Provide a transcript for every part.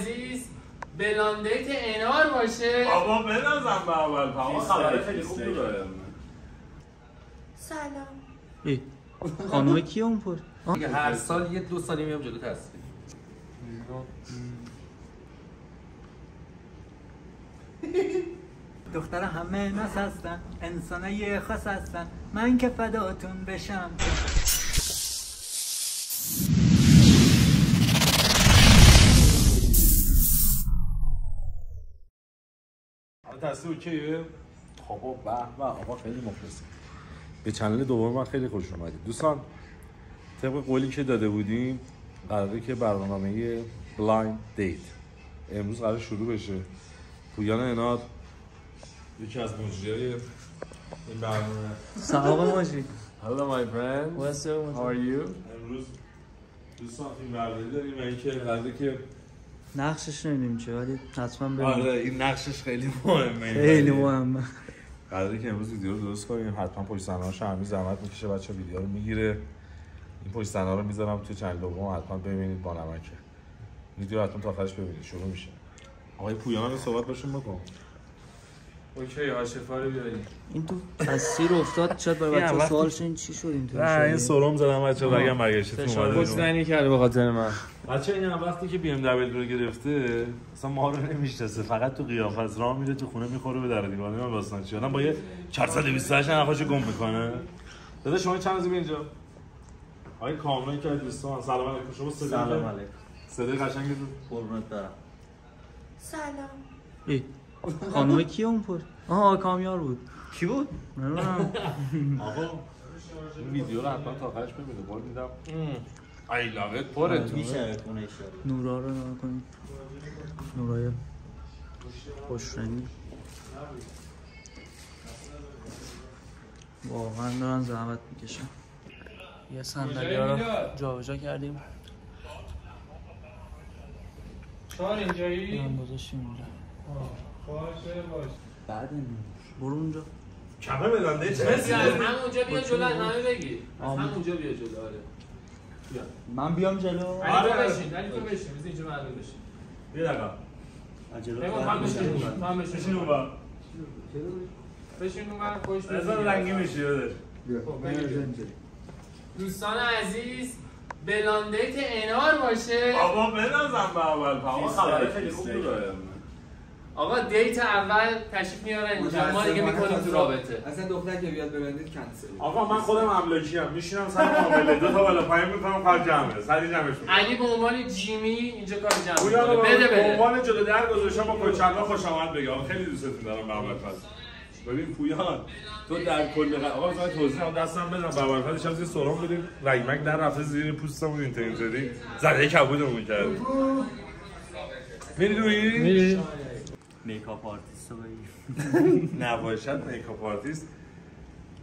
عزیز بلاندیت انار باشه. بابا بنازم به اول پاما خبر خیلی خوب داره. سلام. ای خانومه کیه اون پر؟ دیگه هر سال یه 2 سالی میام جلو تصویر. دختر همه ناس هستن، انسانای خاص هستن، من که فداتون بشم. تصویر اوکیه؟ خب به آقا خیلی مخلصیم. به چنل دوم من خیلی خوش اومدید. دوستان طبق قولی که داده بودیم قراره که برنامه بلایند دیت امروز قرار شروع بشه. پویان انار یکی از مجریای این برنامه. سلام ماجی. Hello my friend. What's up? How are you? امروز دوستان این برنامه داریم و اینکه قراره که نقشش نمیدونیم چه ولی حتما ببینیم. آره این نقشش خیلی مهمه. خیلی مهمه. قراره که امروز ویدیو رو درست کنیم. حتما پشت صحنه‌هاش همین زحمت میکشه، بچه ویدیو رو میگیره. این پشت صحنه رو میذارم تو چنل دوم، حتما ببینید با نمکه. ویدیو حتما تا آخرش ببینید. شروع میشه. آقای پویان رو صحبت باشون بکن. اوکی آشفا رو بیاریم. این تو تصویر افتاد شاید برای بچه‌ها سوالش این چی شد اینطوری شد. نه این سرم زدم بچه‌ها بگم برگشتید اومده. خوشزنی کرده به خاطر من. بچه این هم وقتی که BMW رو گرفته اصلا ما رو نمیشناسه، فقط تو قیافه از راه میره تو خونه میخوره به در دیوار. من داستان چی آدم با یه 428 نخواشو گم میکنه. داده شما چند روزی اینجا؟ آقای کامران که دوستان سلام علیکم. شما سلام علیکم. صدای قشنگی رو قربونت برم. سلام. ای خانومه کیه اون پر؟ آها کامیار بود. کی بود؟ نمیدونم. آقا این ویدیو رو حتما تا آخرش ببینید. قول میدم ای لاغت پرتون. میشه نورا رو نگاه کنید. نورای خوش رنگی. واقعا دارن زحمت میکشن. یه صندلی ها رو جابجا کردیم. چهار اینجایی؟ هم گذاشتیم اینجا. باشه باشه. بعد برو اونجا. کمه بدنده چه از همونجا بیا جلو، از همه بگیر. از همونجا بیا جلو. آره. بیا. من بیام جلو. علی تو بشین، علی تو بشین. بذار اینجا معلوم بشین. بیا دقیقا هم بشین. هم بشین. بشین اون با بشین اون خوش بزن رنگی میشی یادش. دوستان عزیز بلاندیت انار باشه. بابا بنازم به اول پاما خبر خیلی خوب داره. آقا دیت اول تشریف میارن اینجا، ما دیگه میکنیم تو رابطه. اصلا دختر که بیاد ببندید کنسل. آقا من خودم املاکی ام، میشینم سر معامله 2 تا بالا پایین میکنم کار جمعه. سری جمعش میکنم. علی به عنوان جیمی اینجا کار جمع پویان رو بده به عنوان جلو در گذاشتم با کوچنده خوش آمد بگم. خیلی دوستتون دارم به اول فصل. ببین پویان تو در کل آقا مثلا توضیح هم دستم بدم به اول فصل شب سرم بدیم رگمک در رفته زیر پوستمون اینطوری زدی زده کبودمون کرد. میری دویی؟ میری؟ میکاپ آرتیست رو بگیر. نباشد میکاپ آرتیست.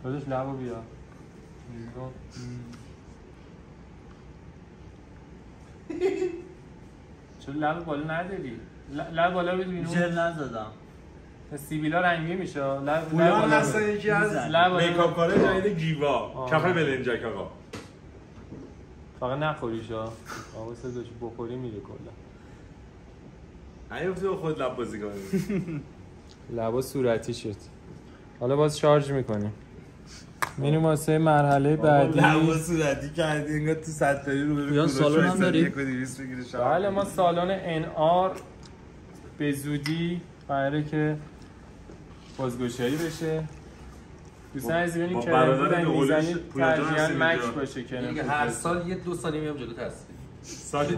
خودش لبو بیا. چرا لب بالا نداری؟ لب بالا بدی بیرون. ژل نزدم. سیبیلا رنگی میشه. لب پویان بالا هستن یکی از میکاپ کاره جدید گیوا. کافه بلنجک آقا. فقط نخوریش ها. آقا صداش بخوری میره کلا. نیفتی با خود لب بازی کنی. لبا صورتی شد. حالا باز شارژ میکنیم. میریم واسه مرحله بعدی. لبا صورتی کردی انگار تو ستاری رو ببین. پویان سالن هم داری؟ بله ما سالن انار به زودی قراره که بازگشایی بشه. دوستان عزیز ببینیم که برادر میزنید ترجیحاً مک باشه که دیگه هر سال یه 2 سالی میام جلو تصویر. سالی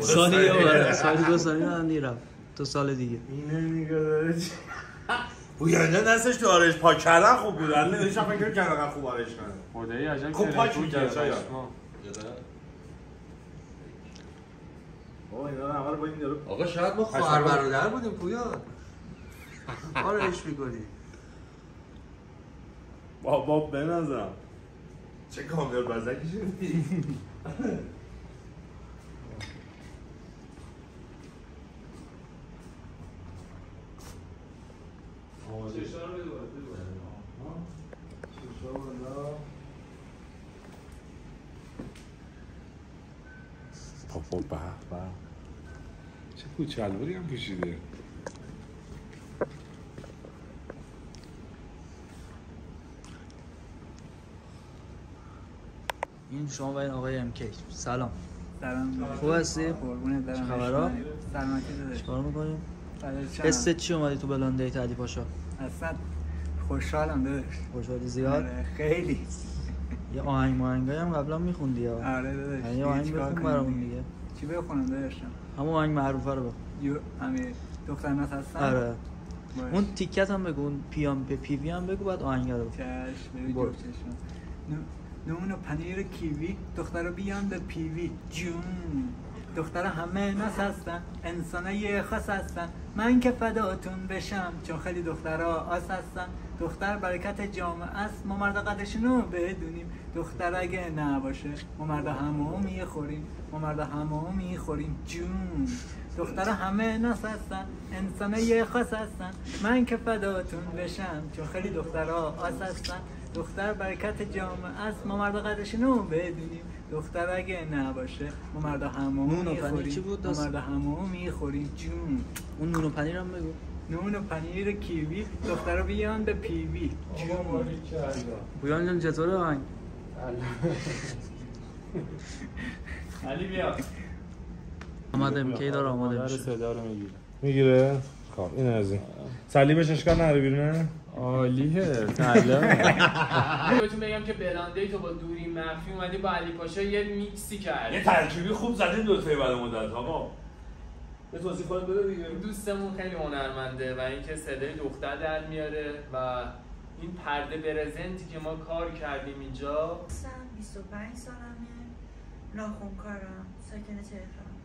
2 سالی من نیرم. 2 سال دیگه. اینه نگاه داره چی؟ پویان جان دستش تو آرش پاک کردن خوب بود. الان داشتم فکر کردم خوب آرش کنه. خدایی عجب خوب پاک می‌کرد شاید. بابا اینا رو همه رو با این یارو. آقا شاید ما خواهر برادر بودیم پویان. آرش می‌کنی. بابا بنازم. چه کامل بزکی شدی؟ بابا به چه کوچلواری هم پوشیده. این شما و این آقای MK. سلام. سلام. خوب هستی؟ قربونت برم. چه خبرها؟ سلامتی داداش. چیکار می‌کنیم؟ قصه چی اومدی تو بلند دیت علی پاشا؟ اصلا خوشحالم داداش. خوشحالی زیاد؟ آره خیلی. یه آهنگایی هم قبلا می‌خوندی ها. آره داداش. یه آهنگ بخون برامون دیگه. چی بخونم داداش؟ همون آهنگ معروفه رو بخون. همین دختر ناز هستن. آره. اون تیکت هم بگو، اون پی وی هم بگو، بعد آهنگ رو بگو. چشم بگو چشم. نون و پنیر کیوی دخترها بیان به پیوی جون. دخترها همه ناس هستن، انسانای خاص هستن. من که فداتون بشم چون خیلی دخترها آس هستن. دختر برکت جامعه است، ما مردا قدرشونو بدونیم. دختر اگه نباشه ما مردا همو میخوریم، ما مردا همو میخوریم جون. دخترها همه ناس هستن، انسانای خاص هستن. من که فداتون بشم چون خیلی دخترها آس هستن. دختر برکت جامعه است، ما مردا قدرشونو بدونیم. دختر اگه نباشه ما مردا همو میخوریم، ما مردا همو میخوریم جون. اون نون و پنیر هم بگو. نون و پنیر کیوی دخترها بیان به پیوی جون. پویان جان چطوره آهنگ؟ علی بیا. آماده MK داره آماده میشه. صدا رو میگیره؟ خب این از این. صلیبش اشکال نره بیرونه؟ عالیه. سلام. بهتون بگم که بلنده تو با دوری مخفی اومدی با علی پاشا یه میکسی کردی. یه ترکیبی خوب زدین دو تایی بعد مدت آقا. یه توضیح خواهد بده دیگه. دوستمون خیلی هنرمنده و اینکه صدای دختر در میاره و این پرده برزنتی که ما کار کردیم اینجا. 25 سالمه، ناخونکارم، ساکن تهران.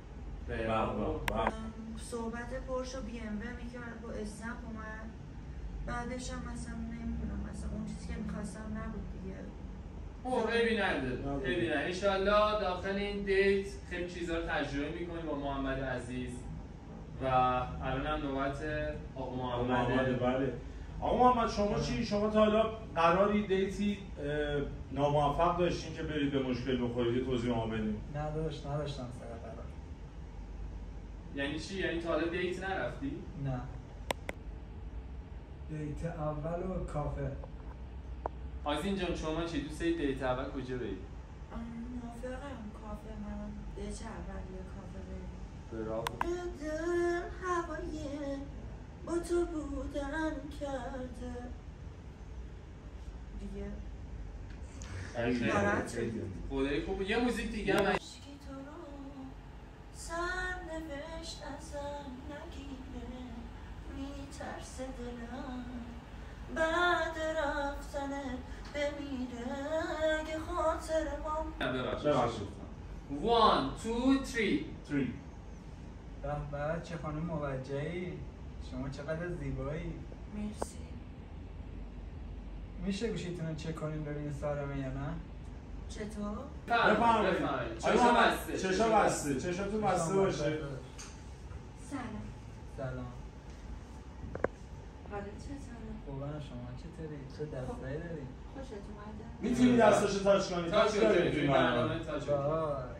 صحبت پرش و بی ام و میکرد با اسنپ اومد. بعدش هم مثلا نمیدونم مثلا اون چیزی که میخواستم نبود دیگه. ببینن انشالله داخل این دیت خیلی چیزا رو تجربه میکنیم با محمد عزیز و الان هم نوبت آقا محمده. بله. آقا محمد شما چی؟ شما تا حالا قراری دیتی ناموفق داشتین که برید به مشکل بخورید؟ یه توضیح ما بدین. نداشتم سر قرار. یعنی چی؟ یعنی تا حالا دیت نرفتی؟ نه. دیت اول و کافه. آزین جان شما چی؟ دوست داری دیت اول کجا برید؟ موافقم کافه. من دیت اول یا کافه بریم. برافو. دلم هوای با تو بودن کرده دیگه. ناراحت شدی؟ خدایی خوب. یه موزیک دیگه هم عشقی تو رو سرنوشت ازم نگیره، میترسه دلم بعد رفتنت بمیره. اگه خاطر ما ببخشید. 1 2 3 به چه خانم موجهی، شما چقدر زیبایی. مرسی. میشه گوشیتون رو چک کنیم ببینید سالمه یا نه؟ چطور؟ بفرمایید. چشا بسته. چشاتون بسته باشه. سلام. سلام. حالت چطوره؟ خوبه. شما چطوری؟ چه دستایی داری؟ خوشت اومده؟ میتونی دستاشو تاچ کنی. تاچ کنی. تاچ کنی.